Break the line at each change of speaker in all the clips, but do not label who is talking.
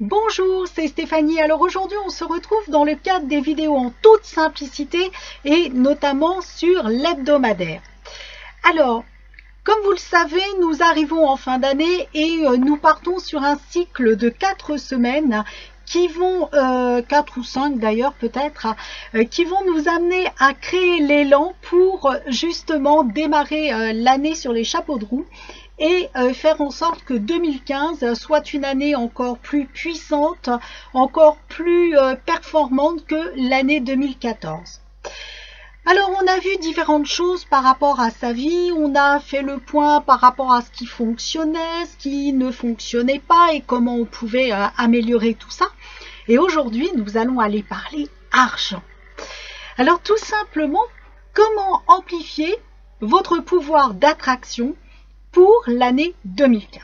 Bonjour, c'est Stéphanie. Alors aujourd'hui, on se retrouve dans le cadre des vidéos en toute simplicité et notamment sur l'hebdomadaire. Alors, comme vous le savez, nous arrivons en fin d'année et nous partons sur un cycle de 4 semaines qui vont, 4 ou 5 d'ailleurs peut-être, qui vont nous amener à créer l'élan pour justement démarrer l'année sur les chapeaux de roue et faire en sorte que 2015 soit une année encore plus puissante, encore plus performante que l'année 2014. Alors on a vu différentes choses par rapport à sa vie, on a fait le point par rapport à ce qui fonctionnait, ce qui ne fonctionnait pas et comment on pouvait améliorer tout ça. Et aujourd'hui nous allons aller parler argent. Alors tout simplement, comment amplifier votre pouvoir d'attraction pour l'année 2015.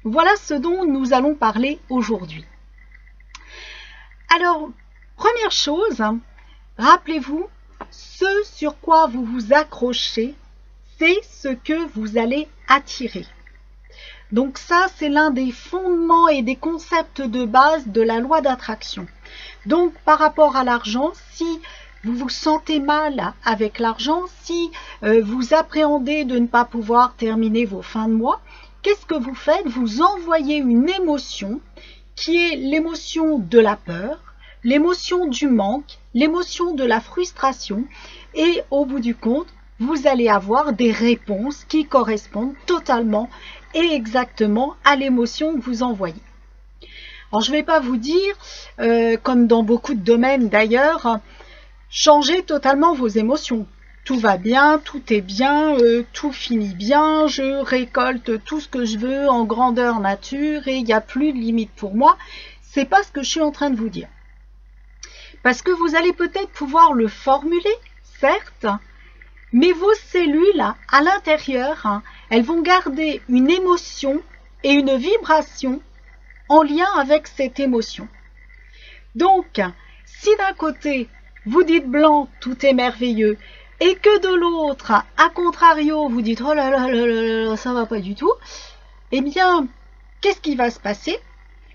Voilà ce dont nous allons parler aujourd'hui. Alors, première chose, rappelez-vous, ce sur quoi vous vous accrochez, c'est ce que vous allez attirer. Donc ça, c'est l'un des fondements et des concepts de base de la loi d'attraction. Donc, par rapport à l'argent, si vous vous sentez mal avec l'argent, si vous appréhendez de ne pas pouvoir terminer vos fins de mois, qu'est-ce que vous faites? Vous envoyez une émotion qui est l'émotion de la peur, l'émotion du manque, l'émotion de la frustration et au bout du compte, vous allez avoir des réponses qui correspondent totalement et exactement à l'émotion que vous envoyez. Alors je ne vais pas vous dire, comme dans beaucoup de domaines d'ailleurs, changez totalement vos émotions. Tout va bien, tout est bien, tout finit bien, je récolte tout ce que je veux en grandeur nature et il n'y a plus de limite pour moi. C'est pas ce que je suis en train de vous dire. Parce que vous allez peut-être pouvoir le formuler, certes, mais vos cellules à l'intérieur, elles vont garder une émotion et une vibration en lien avec cette émotion. Donc, si d'un côté, vous dites blanc, tout est merveilleux, et que de l'autre, à contrario, vous dites oh là là là là là, ça va pas du tout, eh bien, qu'est-ce qui va se passer?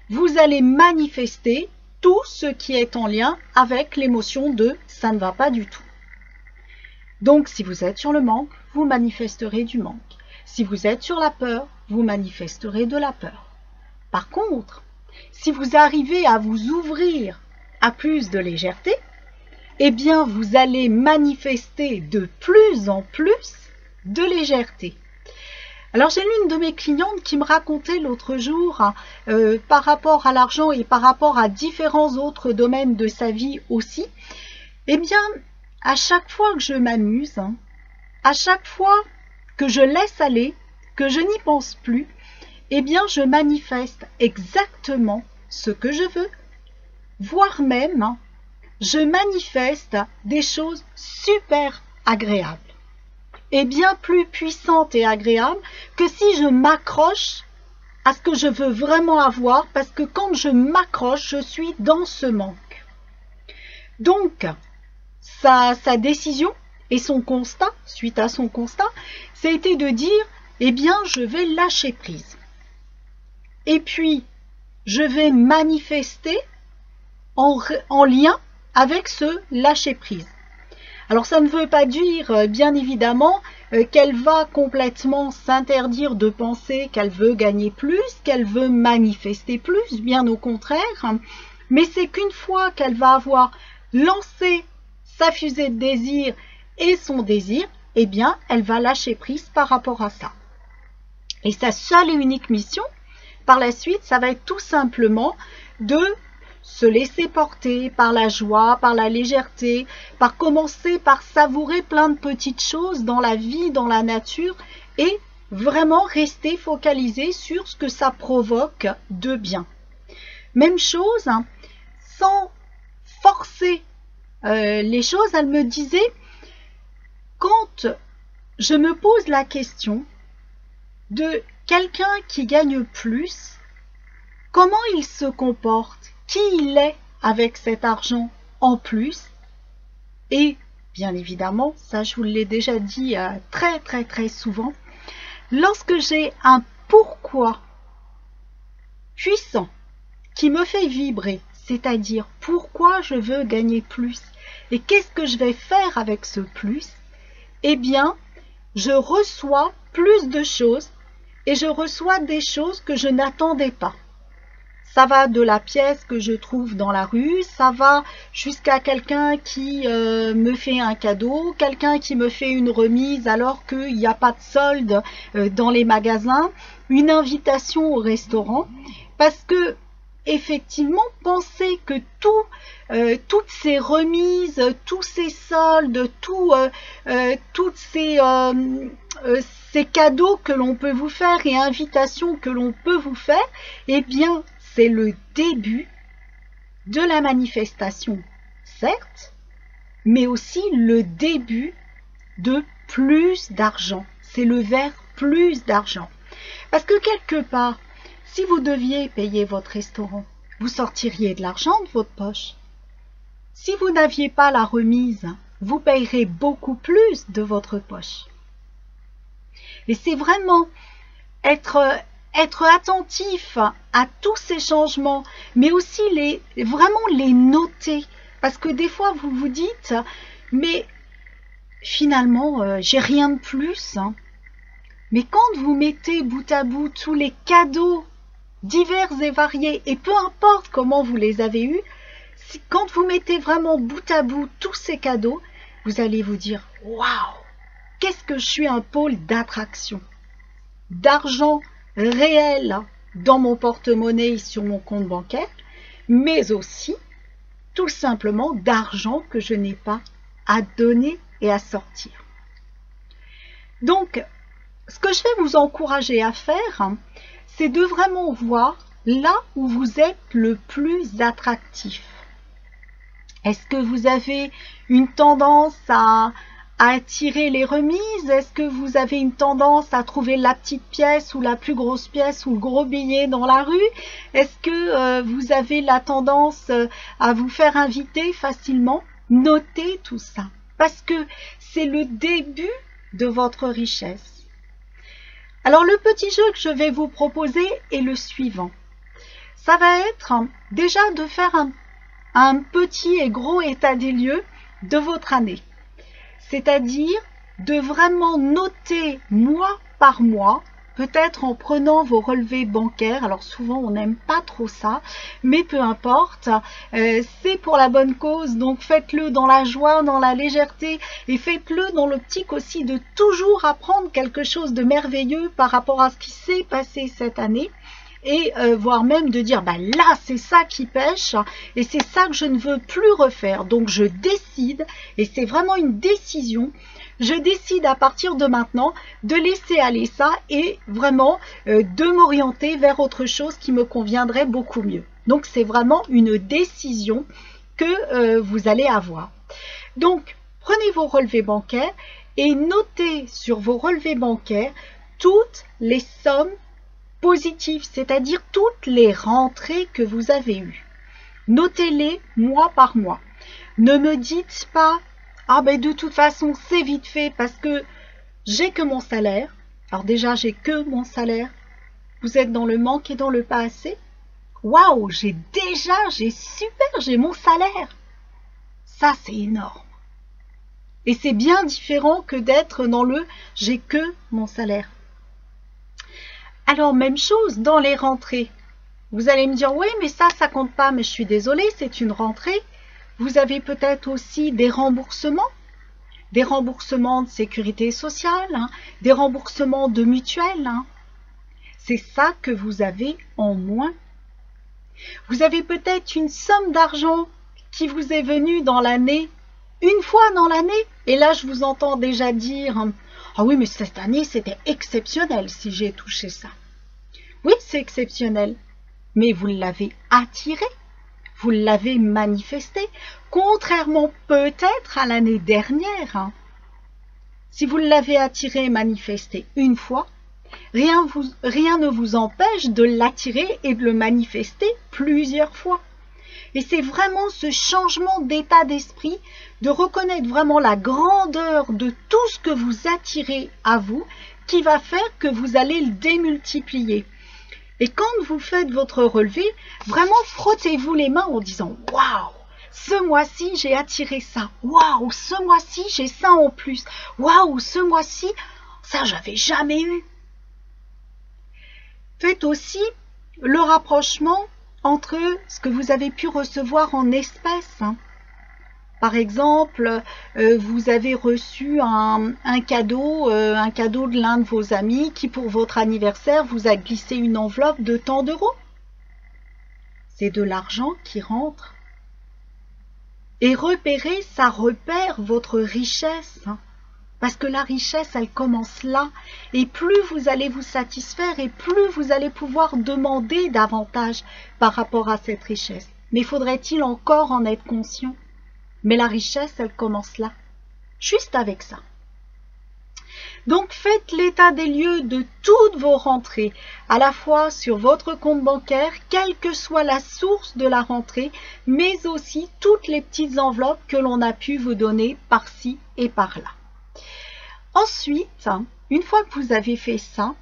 Vous allez manifester tout ce qui est en lien avec l'émotion de ça ne va pas du tout. Donc, si vous êtes sur le manque, vous manifesterez du manque. Si vous êtes sur la peur, vous manifesterez de la peur. Par contre, si vous arrivez à vous ouvrir à plus de légèreté, eh bien, vous allez manifester de plus en plus de légèreté. Alors, j'ai l'une de mes clientes qui me racontait l'autre jour, par rapport à l'argent et par rapport à différents autres domaines de sa vie aussi, eh bien, à chaque fois que je m'amuse, à chaque fois que je laisse aller, que je n'y pense plus, eh bien, je manifeste exactement ce que je veux, voire même je manifeste des choses super agréables et bien plus puissantes et agréables que si je m'accroche à ce que je veux vraiment avoir, parce que quand je m'accroche, je suis dans ce manque. Donc, sa décision et son constat, suite à son constat, ça a été de dire, eh bien, je vais lâcher prise. Et puis, je vais manifester en lien avec ce lâcher-prise. Alors ça ne veut pas dire, bien évidemment, qu'elle va complètement s'interdire de penser qu'elle veut gagner plus, qu'elle veut manifester plus, bien au contraire, mais c'est qu'une fois qu'elle va avoir lancé sa fusée de désir et son désir, eh bien, elle va lâcher prise par rapport à ça. Et sa seule et unique mission, par la suite, ça va être tout simplement de se laisser porter par la joie, par la légèreté, par commencer par savourer plein de petites choses dans la vie, dans la nature et vraiment rester focalisé sur ce que ça provoque de bien. Même chose, sans forcer les choses, elle me disait, quand je me pose la question de quelqu'un qui gagne plus, comment il se comporte? Qui il est avec cet argent en plus? Et bien évidemment, ça je vous l'ai déjà dit très souvent, lorsque j'ai un pourquoi puissant qui me fait vibrer, c'est-à-dire pourquoi je veux gagner plus et qu'est-ce que je vais faire avec ce plus, eh bien, je reçois plus de choses et je reçois des choses que je n'attendais pas. Ça va de la pièce que je trouve dans la rue, ça va jusqu'à quelqu'un qui me fait un cadeau, quelqu'un qui me fait une remise alors qu'il n'y a pas de solde dans les magasins, une invitation au restaurant. Parce que, effectivement, pensez que toutes ces remises, tous ces soldes, toutes ces cadeaux que l'on peut vous faire et invitations que l'on peut vous faire, eh bien, c'est le début de la manifestation, certes, mais aussi le début de plus d'argent. C'est le vers plus d'argent. Parce que quelque part, si vous deviez payer votre restaurant, vous sortiriez de l'argent de votre poche. Si vous n'aviez pas la remise, vous payerez beaucoup plus de votre poche. Et c'est vraiment être attentif à tous ces changements, mais aussi vraiment les noter. Parce que des fois, vous vous dites, mais finalement, j'ai rien de plus. Mais quand vous mettez bout à bout tous les cadeaux divers et variés, et peu importe comment vous les avez eus, quand vous mettez vraiment bout à bout tous ces cadeaux, vous allez vous dire, waouh, qu'est-ce que je suis un pôle d'attraction, d'argent réel dans mon porte-monnaie et sur mon compte bancaire, mais aussi tout simplement d'argent que je n'ai pas à donner et à sortir. Donc, ce que je vais vous encourager à faire, c'est de vraiment voir là où vous êtes le plus attractif. Est-ce que vous avez une tendance à attirer les remises? Est-ce que vous avez une tendance à trouver la petite pièce ou la plus grosse pièce ou le gros billet dans la rue? Est-ce que vous avez la tendance à vous faire inviter facilement? Notez tout ça parce que c'est le début de votre richesse. Alors le petit jeu que je vais vous proposer est le suivant. Ça va être déjà de faire un petit et gros état des lieux de votre année. C'est-à-dire de vraiment noter mois par mois, peut-être en prenant vos relevés bancaires. Alors souvent on n'aime pas trop ça, mais peu importe, c'est pour la bonne cause, donc faites-le dans la joie, dans la légèreté, et faites-le dans l'optique aussi de toujours apprendre quelque chose de merveilleux par rapport à ce qui s'est passé cette année. Et voire même de dire, bah là c'est ça qui pêche et c'est ça que je ne veux plus refaire. Donc je décide, et c'est vraiment une décision, je décide à partir de maintenant de laisser aller ça et vraiment de m'orienter vers autre chose qui me conviendrait beaucoup mieux. Donc c'est vraiment une décision que vous allez avoir. Donc prenez vos relevés bancaires et notez sur vos relevés bancaires toutes les sommes positives, c'est-à-dire toutes les rentrées que vous avez eues. Notez-les mois par mois. Ne me dites pas, ah ben de toute façon c'est vite fait parce que j'ai que mon salaire. Alors déjà j'ai que mon salaire. Vous êtes dans le manque et dans le pas assez. Waouh, j'ai mon salaire. Ça c'est énorme. Et c'est bien différent que d'être dans le j'ai que mon salaire. Alors, même chose dans les rentrées. Vous allez me dire, oui, mais ça compte pas. Mais je suis désolée, c'est une rentrée. Vous avez peut-être aussi des remboursements de sécurité sociale, des remboursements de mutuelles. C'est ça que vous avez en moins. Vous avez peut-être une somme d'argent qui vous est venue dans l'année, une fois dans l'année. Et là, je vous entends déjà dire, ah oui, mais cette année, c'était exceptionnel si j'ai touché ça. Oui, c'est exceptionnel, mais vous l'avez attiré, vous l'avez manifesté, contrairement peut-être à l'année dernière. Si vous l'avez attiré et manifesté une fois, rien ne vous empêche de l'attirer et de le manifester plusieurs fois. Et c'est vraiment ce changement d'état d'esprit, de reconnaître vraiment la grandeur de tout ce que vous attirez à vous, qui va faire que vous allez le démultiplier. Et quand vous faites votre relevé, vraiment frottez-vous les mains en disant « Waouh, ce mois-ci j'ai attiré ça. Waouh, ce mois-ci j'ai ça en plus. Waouh, ce mois-ci, ça j'avais jamais eu. » Faites aussi le rapprochement entre ce que vous avez pu recevoir en espèces. Par exemple, vous avez reçu un cadeau de l'un de vos amis qui, pour votre anniversaire, vous a glissé une enveloppe de tant d'euros. C'est de l'argent qui rentre. Et repérer, ça repère votre richesse. Parce que la richesse, elle commence là. Et plus vous allez vous satisfaire et plus vous allez pouvoir demander davantage par rapport à cette richesse. Mais faudrait-il encore en être conscient? Mais la richesse, elle commence là, juste avec ça. Donc, faites l'état des lieux de toutes vos rentrées, à la fois sur votre compte bancaire, quelle que soit la source de la rentrée, mais aussi toutes les petites enveloppes que l'on a pu vous donner par-ci et par-là. Ensuite, une fois que vous avez fait ça,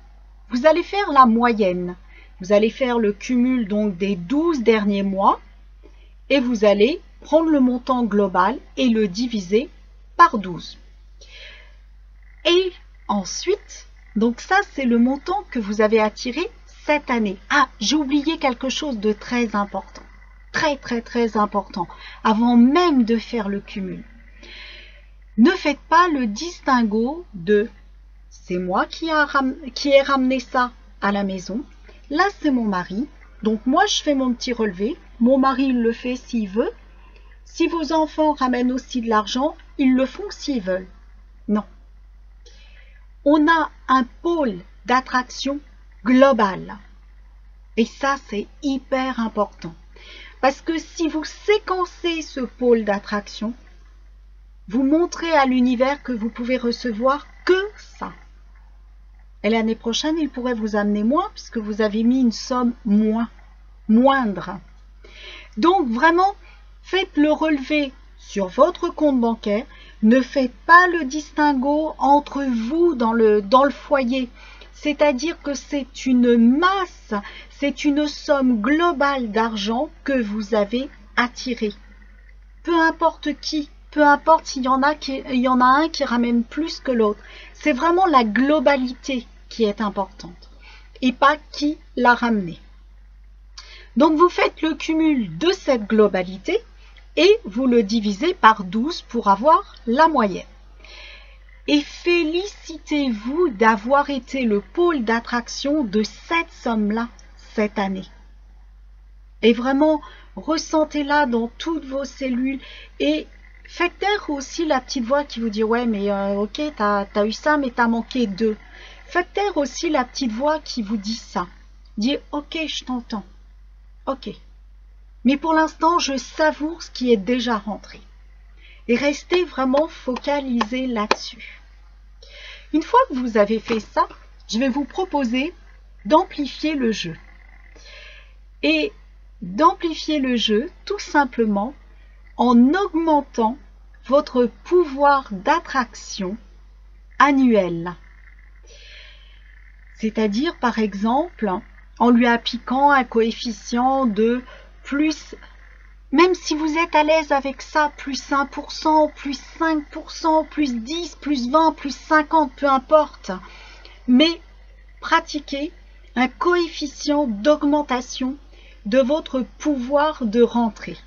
vous allez faire la moyenne. Vous allez faire le cumul donc des 12 derniers mois et vous allez prendre le montant global et le diviser par 12. Et ensuite, donc ça c'est le montant que vous avez attiré cette année. Ah, j'ai oublié quelque chose de très important. Très important. Avant même de faire le cumul. Ne faites pas le distinguo de « c'est moi qui ai ramené ça à la maison, là c'est mon mari, donc moi je fais mon petit relevé, mon mari il le fait s'il veut, si vos enfants ramènent aussi de l'argent, ils le font s'ils veulent. » Non. On a un pôle d'attraction global. Et ça, c'est hyper important. Parce que si vous séquencez ce pôle d'attraction, vous montrez à l'univers que vous pouvez recevoir que ça. Et l'année prochaine, il pourrait vous amener moins puisque vous avez mis une somme moindre. Donc vraiment, faites le relevé sur votre compte bancaire. Ne faites pas le distinguo entre vous dans le foyer. C'est-à-dire que c'est une masse, c'est une somme globale d'argent que vous avez attirée. Peu importe qui. Peu importe s'il y en a un qui ramène plus que l'autre. C'est vraiment la globalité qui est importante et pas qui l'a ramené. Donc vous faites le cumul de cette globalité et vous le divisez par 12 pour avoir la moyenne. Et félicitez-vous d'avoir été le pôle d'attraction de cette somme-là cette année. Et vraiment, ressentez-la dans toutes vos cellules et faites taire aussi la petite voix qui vous dit « Ouais, mais ok, t'as eu ça, mais t'as manqué 2. » Faites taire aussi la petite voix qui vous dit ça. Dites « Ok, je t'entends. Ok. Mais pour l'instant, je savoure ce qui est déjà rentré. » Et restez vraiment focalisé là-dessus. Une fois que vous avez fait ça, je vais vous proposer d'amplifier le jeu. Et d'amplifier le jeu, tout simplement, en augmentant votre pouvoir d'attraction annuel. C'est-à-dire, par exemple, en lui appliquant un coefficient de plus, même si vous êtes à l'aise avec ça, plus 1%, plus 5%, plus 10, plus 20, plus 50, peu importe. Mais pratiquez un coefficient d'augmentation de votre pouvoir de rentrée.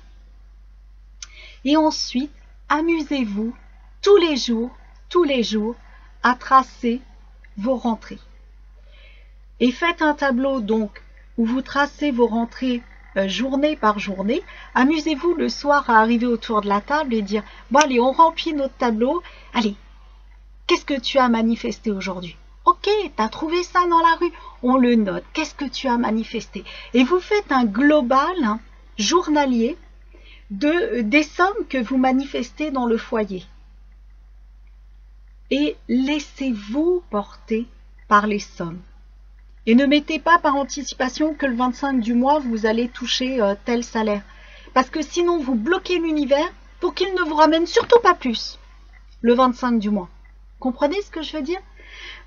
Et ensuite, amusez-vous tous les jours, à tracer vos rentrées. Et faites un tableau donc où vous tracez vos rentrées journée par journée. Amusez-vous le soir à arriver autour de la table et dire « Bon allez, on remplit notre tableau. Allez, qu'est-ce que tu as manifesté aujourd'hui ? Ok, tu as trouvé ça dans la rue. On le note. Qu'est-ce que tu as manifesté ?» Et vous faites un global journalier des sommes que vous manifestez dans le foyer. Et laissez-vous porter par les sommes. Et ne mettez pas par anticipation que le 25 du mois, vous allez toucher tel salaire. Parce que sinon, vous bloquez l'univers pour qu'il ne vous ramène surtout pas plus le 25 du mois. Comprenez ce que je veux dire?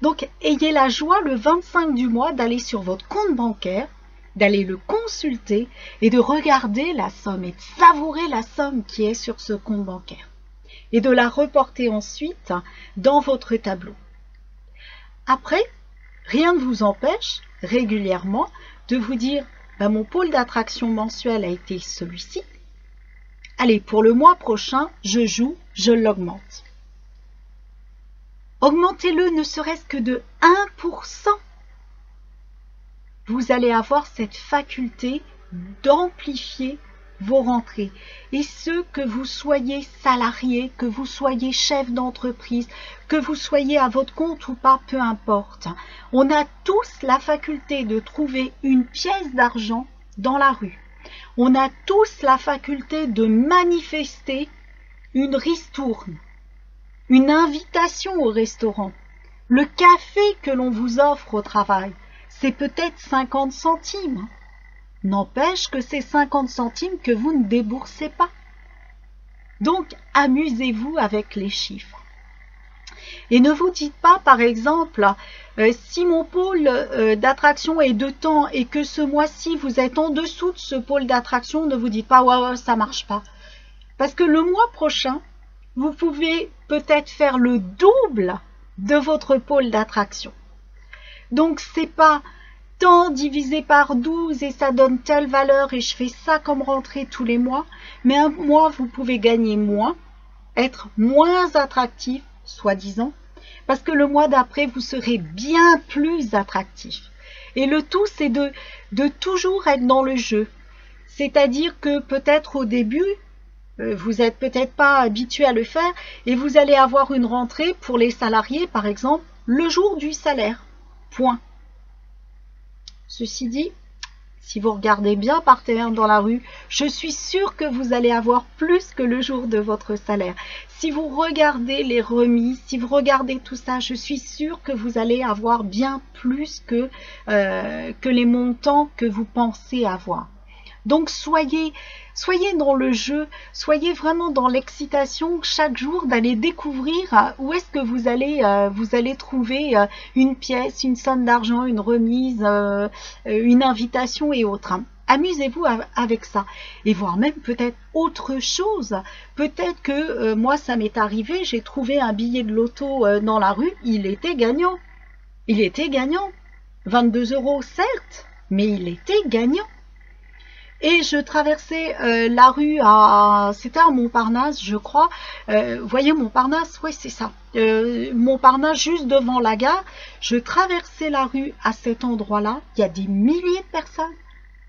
Donc, ayez la joie le 25 du mois d'aller sur votre compte bancaire, d'aller le consulter et de regarder la somme et de savourer la somme qui est sur ce compte bancaire et de la reporter ensuite dans votre tableau. Après, rien ne vous empêche régulièrement de vous dire mon pôle d'attraction mensuel a été celui-ci. Allez, pour le mois prochain, je joue, je l'augmente. Augmentez-le ne serait-ce que de 1%. Vous allez avoir cette faculté d'amplifier vos rentrées. Et ce, que vous soyez salarié, que vous soyez chef d'entreprise, que vous soyez à votre compte ou pas, peu importe. On a tous la faculté de trouver une pièce d'argent dans la rue. On a tous la faculté de manifester une ristourne, une invitation au restaurant. Le café que l'on vous offre au travail, c'est peut-être 50 centimes. N'empêche que c'est 50 centimes que vous ne déboursez pas. Donc, amusez-vous avec les chiffres. Et ne vous dites pas, par exemple, si mon pôle d'attraction est de temps et que ce mois-ci, vous êtes en dessous de ce pôle d'attraction, ne vous dites pas, ouais, ça marche pas. Parce que le mois prochain, vous pouvez peut-être faire le double de votre pôle d'attraction. Donc, c'est pas temps divisé par 12 et ça donne telle valeur et je fais ça comme rentrée tous les mois. Mais un mois, vous pouvez gagner moins, être moins attractif, soi-disant, parce que le mois d'après, vous serez bien plus attractif. Et le tout, c'est de toujours être dans le jeu. C'est-à-dire que peut-être au début, vous n'êtes peut-être pas habitué à le faire et vous allez avoir une rentrée pour les salariés, par exemple, le jour du salaire. Point. Ceci dit, si vous regardez bien par terre dans la rue, je suis sûre que vous allez avoir plus que le jour de votre salaire. Si vous regardez les remises, si vous regardez tout ça, je suis sûre que vous allez avoir bien plus que les montants que vous pensez avoir. Donc soyez dans le jeu, soyez vraiment dans l'excitation chaque jour d'aller découvrir où est-ce que vous allez trouver une pièce, une somme d'argent, une remise, une invitation et autres. Amusez-vous avec ça et voire même peut-être autre chose. Peut-être que moi ça m'est arrivé, j'ai trouvé un billet de loto dans la rue, il était gagnant. Il était gagnant. 22 € certes, mais il était gagnant. Et je traversais la rue c'était à Montparnasse, je crois. Vous voyez Montparnasse, oui c'est ça. Montparnasse, juste devant la gare. Je traversais la rue à cet endroit-là. Il y a des milliers de personnes.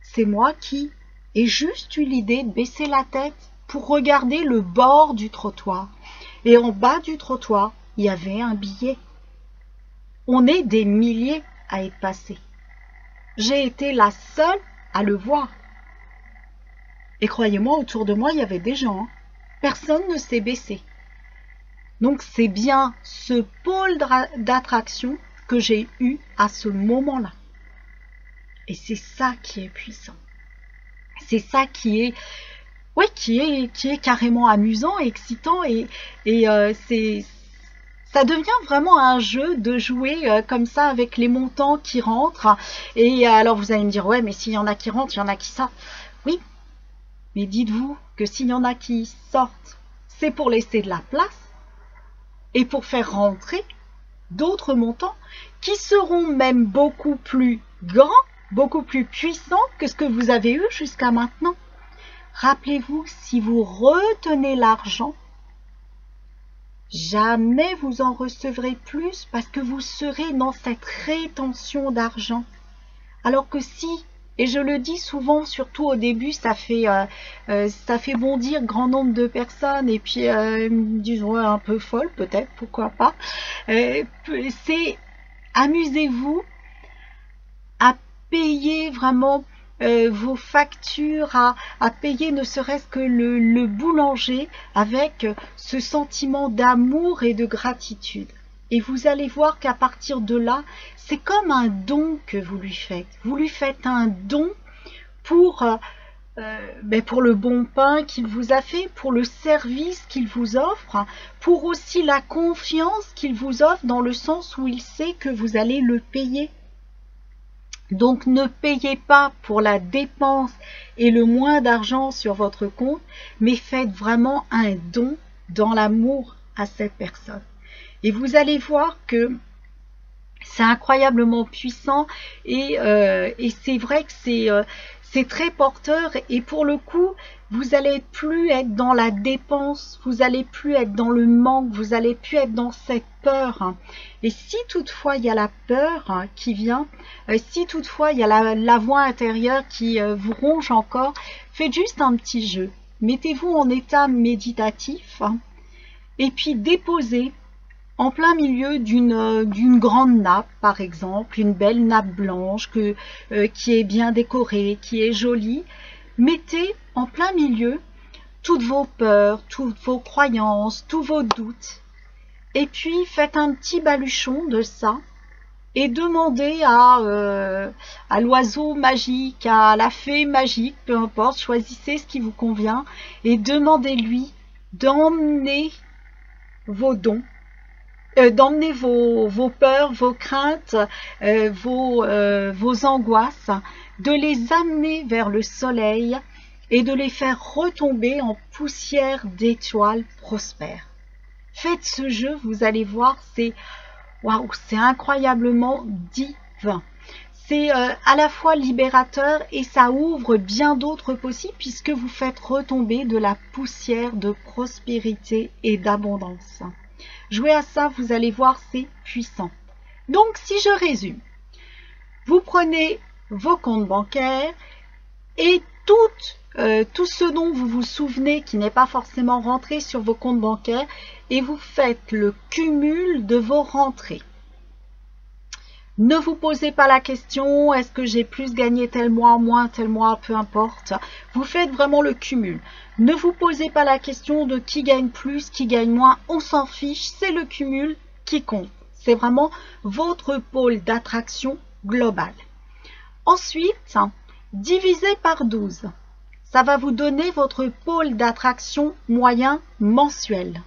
C'est moi qui ai juste eu l'idée de baisser la tête pour regarder le bord du trottoir. Et en bas du trottoir, il y avait un billet. On est des milliers à être passés. J'ai été la seule à le voir. Et croyez-moi, autour de moi, il y avait des gens. Personne ne s'est baissé. Donc, c'est bien ce pôle d'attraction que j'ai eu à ce moment-là. Et c'est ça qui est puissant. C'est ça qui est carrément amusant, excitant. Et ça devient vraiment un jeu de jouer comme ça avec les montants qui rentrent. Et alors, vous allez me dire, ouais, mais s'il y en a qui rentrent, il y en a qui sortent. Oui. Mais dites-vous que s'il y en a qui sortent, c'est pour laisser de la place et pour faire rentrer d'autres montants qui seront même beaucoup plus grands, beaucoup plus puissants que ce que vous avez eu jusqu'à maintenant. Rappelez-vous, si vous retenez l'argent, jamais vous en recevrez plus parce que vous serez dans cette rétention d'argent. Alors que si... Et je le dis souvent, surtout au début, ça fait bondir grand nombre de personnes et puis disons un peu folle peut-être, pourquoi pas. C'est amusez-vous à payer vraiment vos factures, à payer ne serait-ce que le boulanger avec ce sentiment d'amour et de gratitude. Et vous allez voir qu'à partir de là, c'est comme un don que vous lui faites. Vous lui faites un don pour pour le bon pain qu'il vous a fait, pour le service qu'il vous offre, pour aussi la confiance qu'il vous offre dans le sens où il sait que vous allez le payer. Donc ne payez pas pour la dépense et le moins d'argent sur votre compte, mais faites vraiment un don dans l'amour à cette personne. Et vous allez voir que c'est incroyablement puissant et c'est vrai que c'est très porteur et pour le coup, vous allez plus être dans la dépense, vous allez plus être dans le manque, vous allez plus être dans cette peur. Et si toutefois il y a la peur qui vient, si toutefois il y a la voix intérieure qui vous ronge encore, faites juste un petit jeu. Mettez-vous en état méditatif et puis déposez en plein milieu d'une grande nappe, par exemple, une belle nappe blanche qui est bien décorée, qui est jolie. Mettez en plein milieu toutes vos peurs, toutes vos croyances, tous vos doutes. Et puis faites un petit baluchon de ça et demandez à l'oiseau magique, à la fée magique, peu importe, choisissez ce qui vous convient et demandez-lui d'emmener vos dons. D'emmener vos peurs, vos craintes, vos angoisses, de les amener vers le soleil et de les faire retomber en poussière d'étoiles prospères. Faites ce jeu, vous allez voir, c'est waouh, c'est incroyablement divin. C'est à la fois libérateur et ça ouvre bien d'autres possibles puisque vous faites retomber de la poussière de prospérité et d'abondance. Jouez à ça, vous allez voir, c'est puissant. Donc, si je résume, vous prenez vos comptes bancaires et tout ce dont vous vous souvenez qui n'est pas forcément rentré sur vos comptes bancaires et vous faites le cumul de vos rentrées. Ne vous posez pas la question, est-ce que j'ai plus gagné tel mois, moins tel mois, peu importe. Vous faites vraiment le cumul. Ne vous posez pas la question de qui gagne plus, qui gagne moins, on s'en fiche, c'est le cumul qui compte. C'est vraiment votre pôle d'attraction global. Ensuite, divisez par 12. Ça va vous donner votre pôle d'attraction moyen mensuel.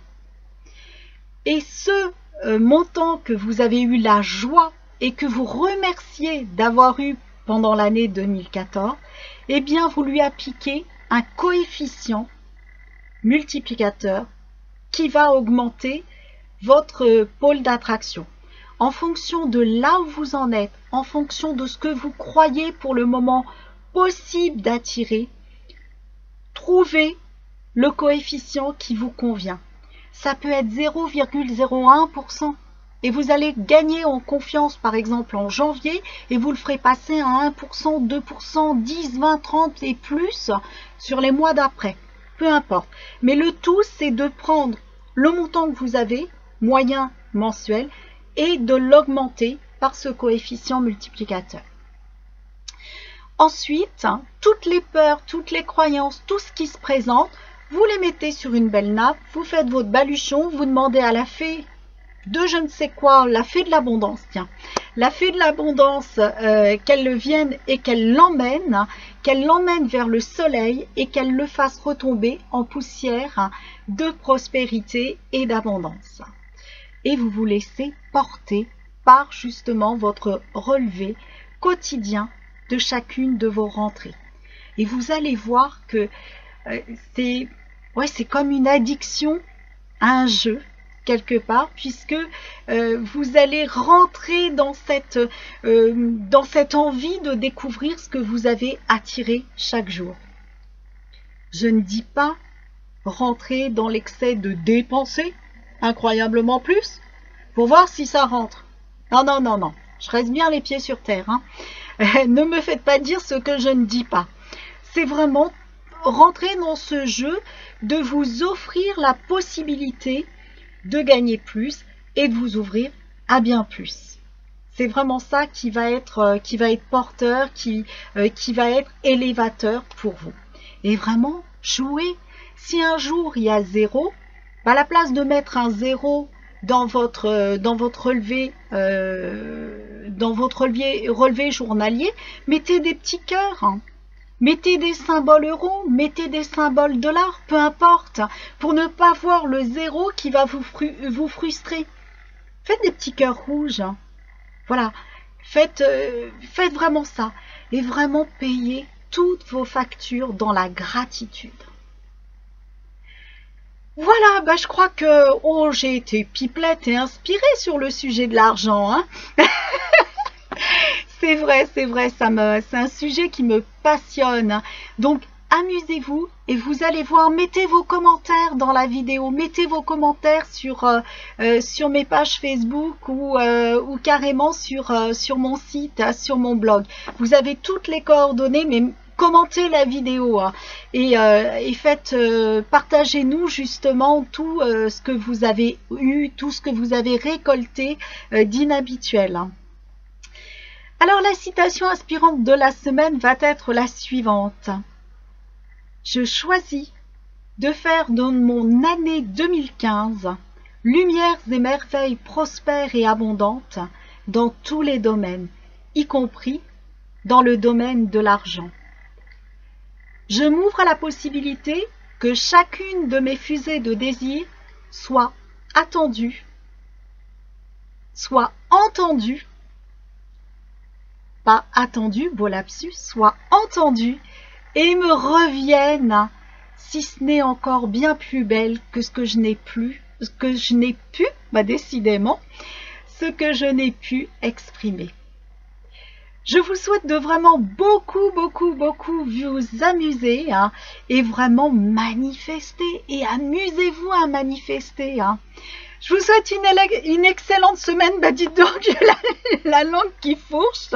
Et ce montant que vous avez eu la joie et que vous remerciez d'avoir eu pendant l'année 2014, eh bien vous lui appliquez un coefficient multiplicateur qui va augmenter votre pôle d'attraction. En fonction de là où vous en êtes, en fonction de ce que vous croyez pour le moment possible d'attirer, trouvez le coefficient qui vous convient. Ça peut être 0,01%. Et vous allez gagner en confiance, par exemple, en janvier, et vous le ferez passer à 1%, 2%, 10, 20, 30 et plus sur les mois d'après. Peu importe. Mais le tout, c'est de prendre le montant que vous avez, moyen mensuel, et de l'augmenter par ce coefficient multiplicateur. Ensuite, toutes les peurs, toutes les croyances, tout ce qui se présente, vous les mettez sur une belle nappe, vous faites votre baluchon, vous demandez à la fée de je ne sais quoi, la fée de l'abondance, tiens, la fée de l'abondance, qu'elle vienne et qu'elle l'emmène vers le soleil et qu'elle le fasse retomber en poussière de prospérité et d'abondance. Et vous vous laissez porter par justement votre relevé quotidien de chacune de vos rentrées. Et vous allez voir que c'est comme une addiction à un jeu, quelque part, puisque vous allez rentrer dans cette envie de découvrir ce que vous avez attiré chaque jour. Je ne dis pas rentrer dans l'excès de dépenser incroyablement plus pour voir si ça rentre. Non, non, non, non. Je reste bien les pieds sur terre. Hein. Ne me faites pas dire ce que je ne dis pas. C'est vraiment rentrer dans ce jeu de vous offrir la possibilité de gagner plus et de vous ouvrir à bien plus. C'est vraiment ça qui va être porteur, qui va être élévateur pour vous. Et vraiment, jouez. Si un jour il y a 0, à la place de mettre un 0 dans votre relevé journalier, mettez des petits cœurs. Hein. Mettez des symboles euros, mettez des symboles dollars, peu importe, pour ne pas voir le zéro qui va vous frustrer. Faites des petits cœurs rouges. Voilà, faites vraiment ça. Et vraiment payez toutes vos factures dans la gratitude. Voilà, bah je crois que j'ai été pipelette et inspirée sur le sujet de l'argent. Hein. C'est vrai, c'est un sujet qui me passionne. Donc, amusez-vous et vous allez voir, mettez vos commentaires dans la vidéo, mettez vos commentaires sur mes pages Facebook ou carrément sur mon site, sur mon blog. Vous avez toutes les coordonnées, mais commentez la vidéo hein, et faites partagez-nous justement tout ce que vous avez eu, tout ce que vous avez récolté d'inhabituel. Alors la citation inspirante de la semaine va être la suivante. Je choisis de faire de mon année 2015 lumières et merveilles prospères et abondantes dans tous les domaines, y compris dans le domaine de l'argent. Je m'ouvre à la possibilité que chacune de mes fusées de désir soit attendue, soit entendue, pas attendue, beau lapsus, soit entendue et me revienne, si ce n'est encore bien plus belle que ce que je n'ai pu, décidément, ce que je n'ai pu exprimer. Je vous souhaite de vraiment beaucoup vous amuser hein, et vraiment manifester et amusez-vous à manifester. Hein. Je vous souhaite une excellente semaine. Bah dites donc, la langue qui fourche.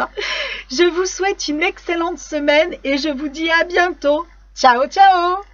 Je vous souhaite une excellente semaine et je vous dis à bientôt. Ciao, ciao!